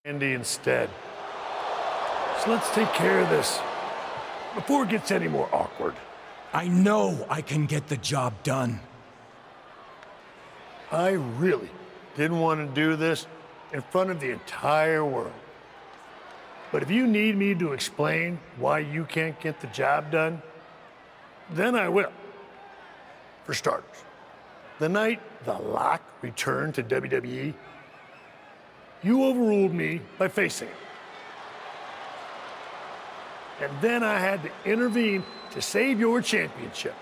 Andy instead. So let's take care of this before it gets any more awkward. I know I can get the job done. I really didn't want to do this in front of the entire world. But if you need me to explain why you can't get the job done, then I will. For starters, the night The Lock returned to WWE, you overruled me by facing it. And then I had to intervene to save your championship.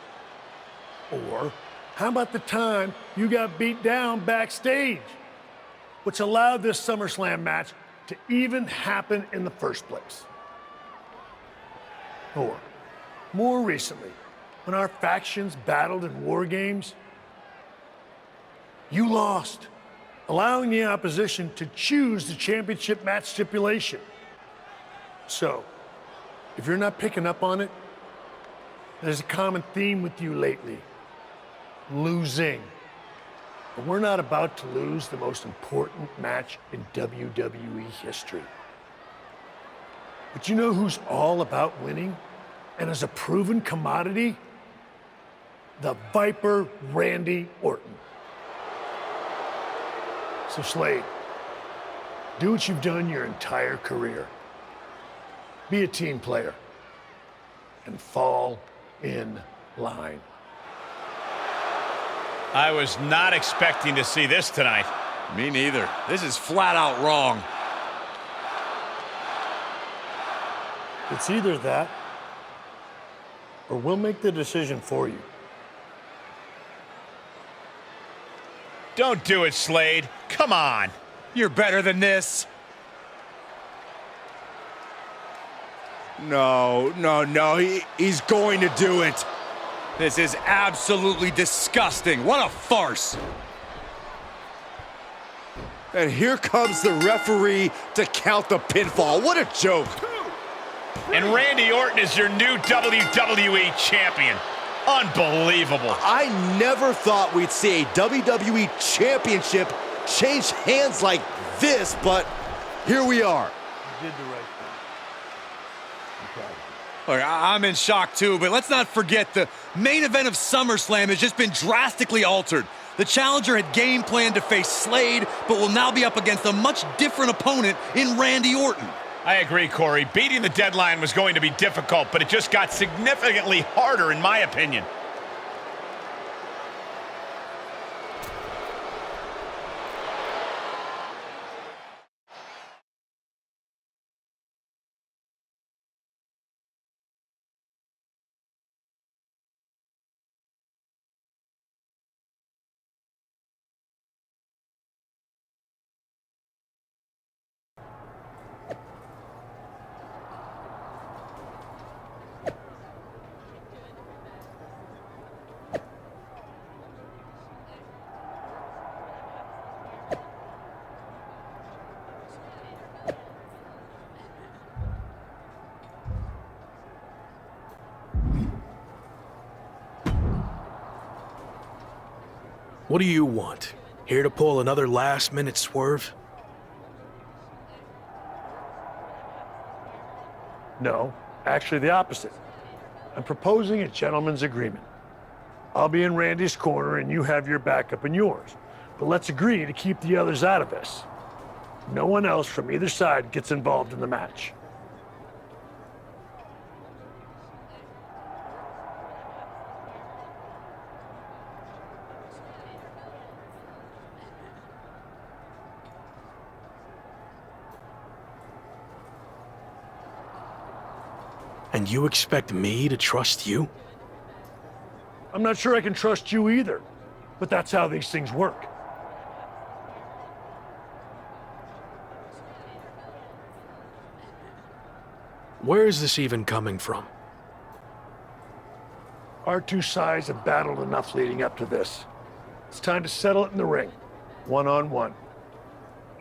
Or how about the time you got beat down backstage, which allowed this SummerSlam match to even happen in the first place? Or more recently, when our factions battled in war games, you lost, allowing the opposition to choose the championship match stipulation. So, if you're not picking up on it, there's a common theme with you lately: losing. And we're not about to lose the most important match in WWE history. But you know who's all about winning and is a proven commodity? The Viper Randy Orton. So Slade, do what you've done your entire career. Be a team player and fall in line. I was not expecting to see this tonight. Me neither. This is flat out wrong. It's either that, or we'll make the decision for you. Don't do it, Slade. Come on. You're better than this. No. He's going to do it. This is absolutely disgusting. What a farce. And here comes the referee to count the pinfall. What a joke. And Randy Orton is your new WWE champion. Unbelievable. I never thought we'd see a WWE championship change hands like this, but here we are. You did the right thing. Look, I'm in shock too, but let's not forget the main event of SummerSlam has just been drastically altered. The challenger had game planned to face Slade, but will now be up against a much different opponent in Randy Orton. I agree, Corey. Beating the deadline was going to be difficult, but it just got significantly harder, in my opinion. What do you want? Here to pull another last-minute swerve? No, actually the opposite. I'm proposing a gentleman's agreement. I'll be in Randy's corner and you have your backup in yours. But let's agree to keep the others out of this. No one else from either side gets involved in the match. And you expect me to trust you? I'm not sure I can trust you either, but that's how these things work. Where is this even coming from? Our two sides have battled enough leading up to this. It's time to settle it in the ring, one-on-one.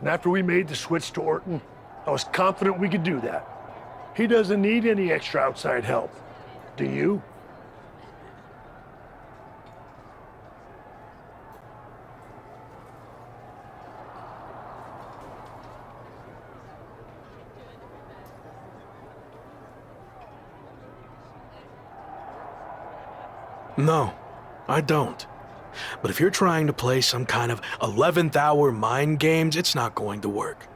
And after we made the switch to Orton, I was confident we could do that. He doesn't need any extra outside help. Do you? No, I don't. But if you're trying to play some kind of 11th hour mind games, it's not going to work.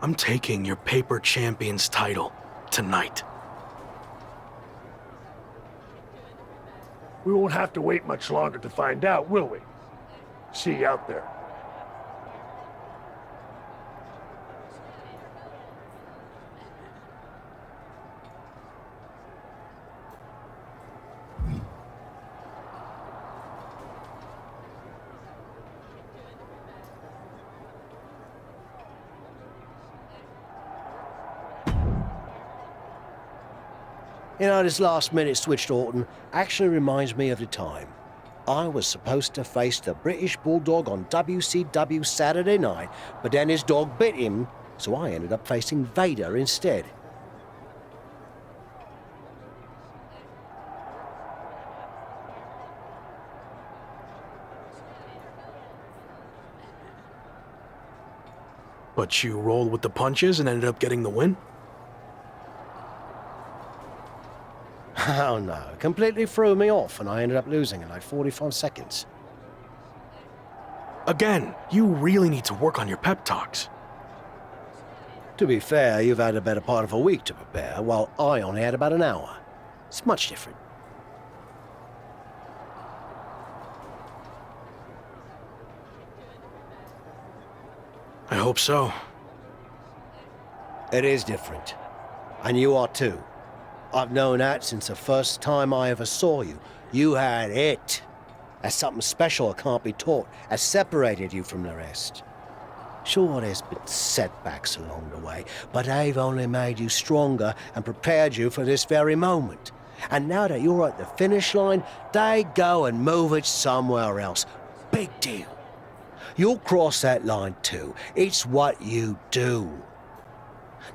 I'm taking your paper champion's title tonight. We won't have to wait much longer to find out, will we? See you out there. You know, this last-minute switch to Orton actually reminds me of the time I was supposed to face the British Bulldog on WCW Saturday night, but then his dog bit him, so I ended up facing Vader instead. But you rolled with the punches and ended up getting the win? Oh no, completely threw me off and I ended up losing in like 45 seconds. Again, you really need to work on your pep talks. To be fair, you've had a better part of a week to prepare, while I only had about an hour. It's much different. I hope so. It is different. And you are too. I've known that since the first time I ever saw you. You had it. That's something special that can't be taught, has separated you from the rest. Sure, there's been setbacks along the way, but they've only made you stronger and prepared you for this very moment. And now that you're at the finish line, they go and move it somewhere else. Big deal. You'll cross that line too. It's what you do.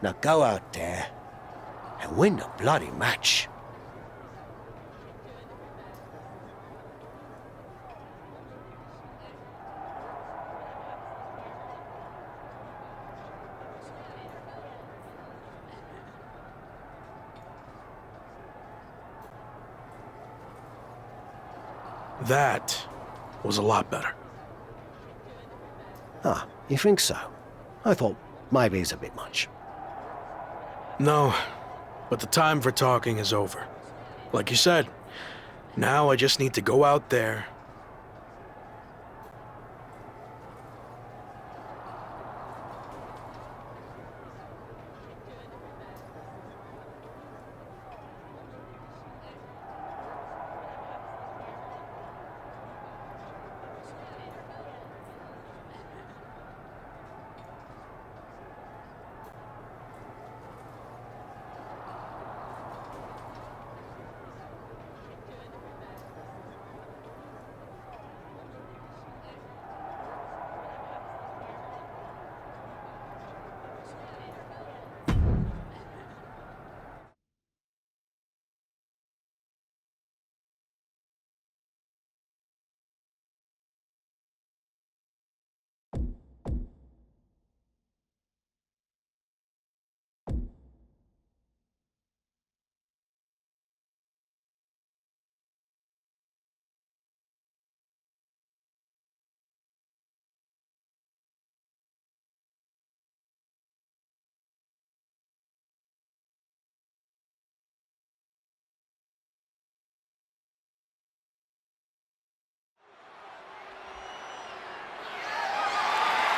Now go out there and win the bloody match. That was a lot better. Ah, you think so? I thought maybe it's a bit much. No, but the time for talking is over. Like you said, now I just need to go out there.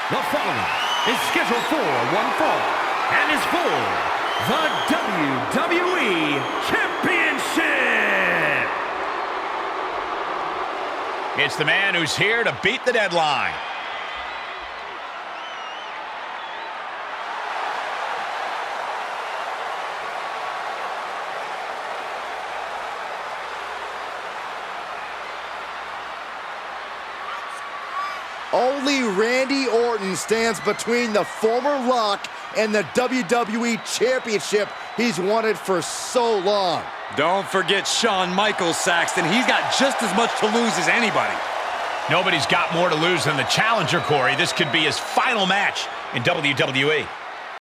The following is scheduled for one fall and is for the WWE Championship. It's the man who's here to beat the deadline. Only Randy Orton stands between the former Rock and the WWE Championship he's wanted for so long. Don't forget Shawn Michaels, Saxton. He's got just as much to lose as anybody. Nobody's got more to lose than the challenger, Corey. This could be his final match in WWE.